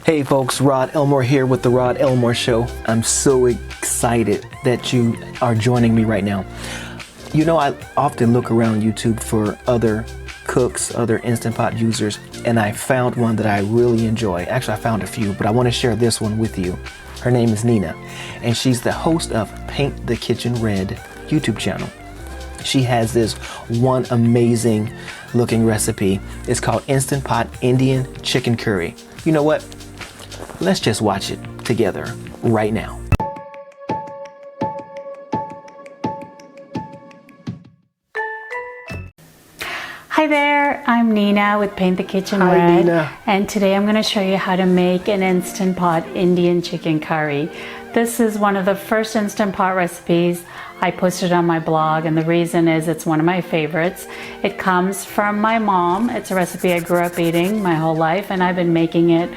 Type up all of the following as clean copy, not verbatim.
Hey folks, Rod Elmore here with the Rod Elmore Show. I'm so excited that you are joining me right now. You know, I often look around YouTube for other cooks, other Instant Pot users, and I found one that I really enjoy. Actually, I found a few, but I want to share this one with you. Her name is Nina, and she's the host of Paint the Kitchen Red YouTube channel. She has this one amazing looking recipe. It's called Instant Pot Indian Chicken Curry. You know what? Let's just watch it together right now. Hi there, I'm Nina with Paint the Kitchen Hi, Red. Nina. And today I'm going to show you how to make an Instant Pot Indian chicken curry. This is one of the first Instant Pot recipes I posted on my blog, and the reason is it's one of my favorites. It comes from my mom. It's a recipe I grew up eating my whole life, and I've been making it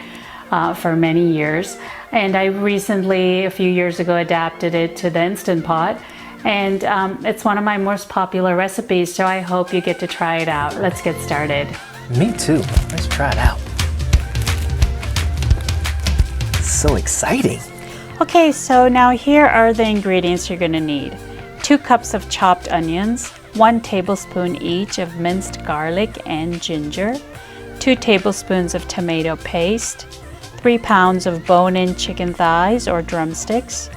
for many years. And I recently, a few years ago, adapted it to the Instant Pot. And it's one of my most popular recipes, so I hope you get to try it out. Let's get started. Me too. Let's try it out. So exciting. Okay, so now here are the ingredients you're gonna need. 2 cups of chopped onions, 1 tablespoon each of minced garlic and ginger, 2 tablespoons of tomato paste, 3 pounds of bone-in chicken thighs or drumsticks,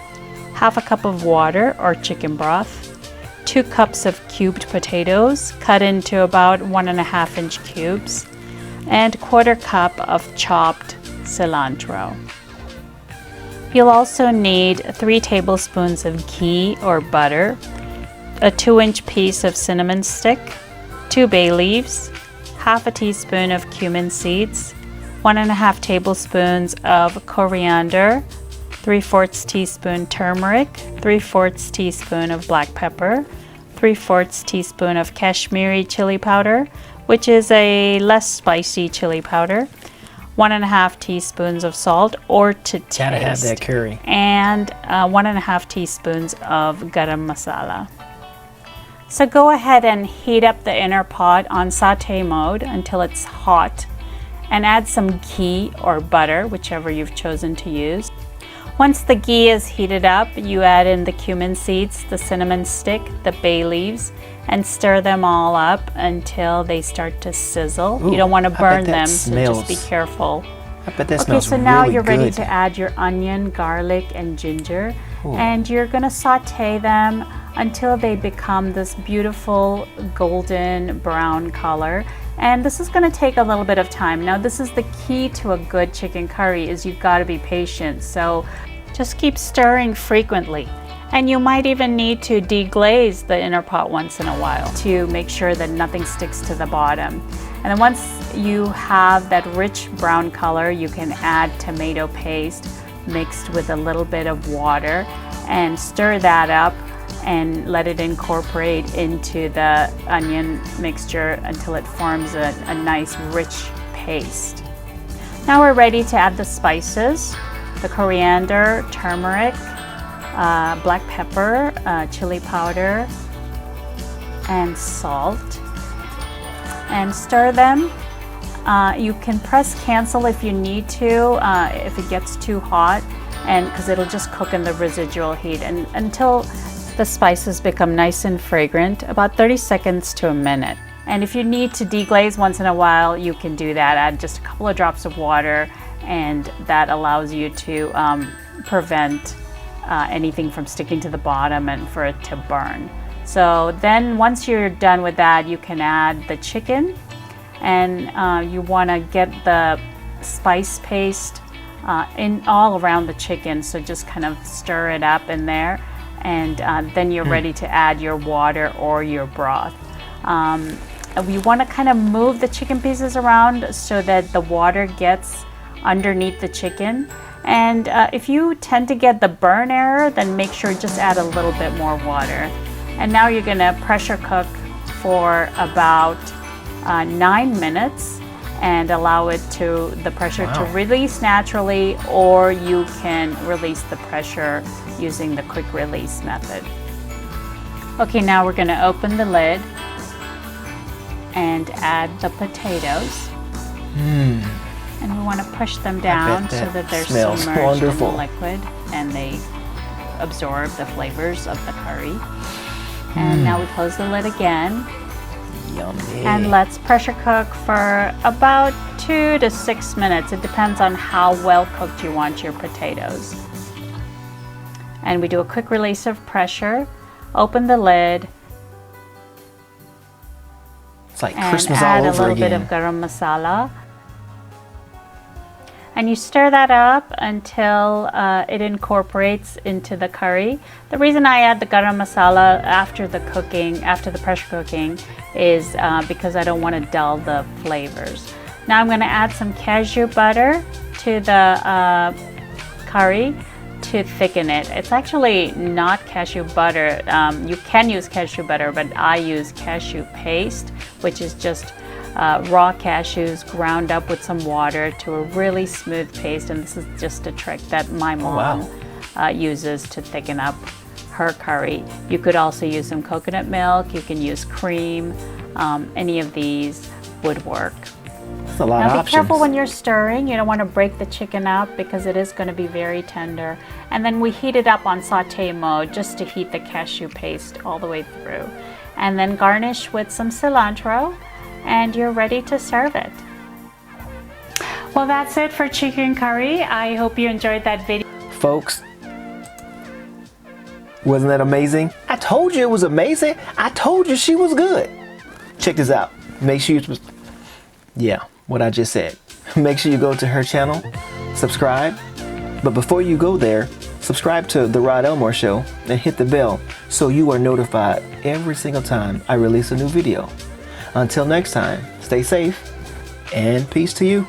half a cup of water or chicken broth, 2 cups of cubed potatoes cut into about 1.5 inch cubes, and 1/4 cup of chopped cilantro. You'll also need 3 tablespoons of ghee or butter, a 2-inch piece of cinnamon stick, 2 bay leaves, half a teaspoon of cumin seeds, 1.5 tablespoons of coriander, 3/4 teaspoon turmeric, 3/4 teaspoon of black pepper, 3/4 teaspoon of Kashmiri chili powder, which is a less spicy chili powder, 1.5 teaspoons of salt or to taste. Gotta have that curry. And 1.5 teaspoons of garam masala. So go ahead and heat up the inner pot on saute mode until it's hot, and add some ghee or butter, whichever you've chosen to use. Once the ghee is heated up, you add in the cumin seeds, the cinnamon stick, the bay leaves, and stir them all up until they start to sizzle. Ooh, you don't want to burn them, so smells. just be careful. I bet that Okay, smells so now really you're ready good. to add your onion, garlic, and ginger. Ooh. And you're gonna saute them until they become this beautiful golden brown color. And this is gonna take a little bit of time. Now this is the key to a good chicken curry, is you've gotta be patient. So just keep stirring frequently. And you might even need to deglaze the inner pot once in a while to make sure that nothing sticks to the bottom. And then once you have that rich brown color, you can add tomato paste mixed with a little bit of water and stir that up and let it incorporate into the onion mixture until it forms a nice rich paste. Now we're ready to add the spices, the coriander, turmeric, black pepper, chili powder, and salt, and stir them. You can press cancel if you need to, if it gets too hot, and because it'll just cook in the residual heat, and until the spices become nice and fragrant, about 30 seconds to a minute. And if you need to deglaze once in a while, you can do that. Add just a couple of drops of water, and that allows you to prevent anything from sticking to the bottom and for it to burn. So then once you're done with that, you can add the chicken, and you want to get the spice paste in all around the chicken, so just kind of stir it up in there, and then you're ready to add your water or your broth. We want to kind of move the chicken pieces around so that the water gets underneath the chicken. And if you tend to get the burn error, then make sure just add a little bit more water. And now you're going to pressure cook for about 9 minutes and allow it to the pressure to release naturally, or you can release the pressure using the quick release method. Okay, now we're going to open the lid and add the potatoes. And we want to push them down so that they're smells submerged wonderful. in the liquid and they absorb the flavors of the curry. And now we close the lid again. Yummy. And let's pressure cook for about 2 to 6 minutes. It depends on how well cooked you want your potatoes. And we do a quick release of pressure, open the lid, It's like and Christmas add all a over little bit again. of garam masala. And you stir that up until it incorporates into the curry. The reason I add the garam masala after the cooking, after the pressure cooking, is because I don't want to dull the flavors. Now I'm going to add some cashew butter to the curry to thicken it. It's actually not cashew butter. You can use cashew butter, but I use cashew paste, which is just raw cashews ground up with some water to a really smooth paste. And this is just a trick that my mom uses to thicken up her curry. You could also use some coconut milk. You can use cream. Any of these would work. That's a lot of Now be options. careful when you're stirring. You don't want to break the chicken up because it is going to be very tender. And then we heat it up on saute mode just to heat the cashew paste all the way through. And then garnish with some cilantro and you're ready to serve it. Well, that's it for chicken curry. I hope you enjoyed that video. Folks, wasn't that amazing? I told you it was amazing. I told you she was good. Check this out. Make sure you, yeah, what I just said. Make sure you go to her channel, subscribe. But before you go there, subscribe to The Rod Elmore Show and hit the bell so you are notified every single time I release a new video. Until next time, stay safe and peace to you.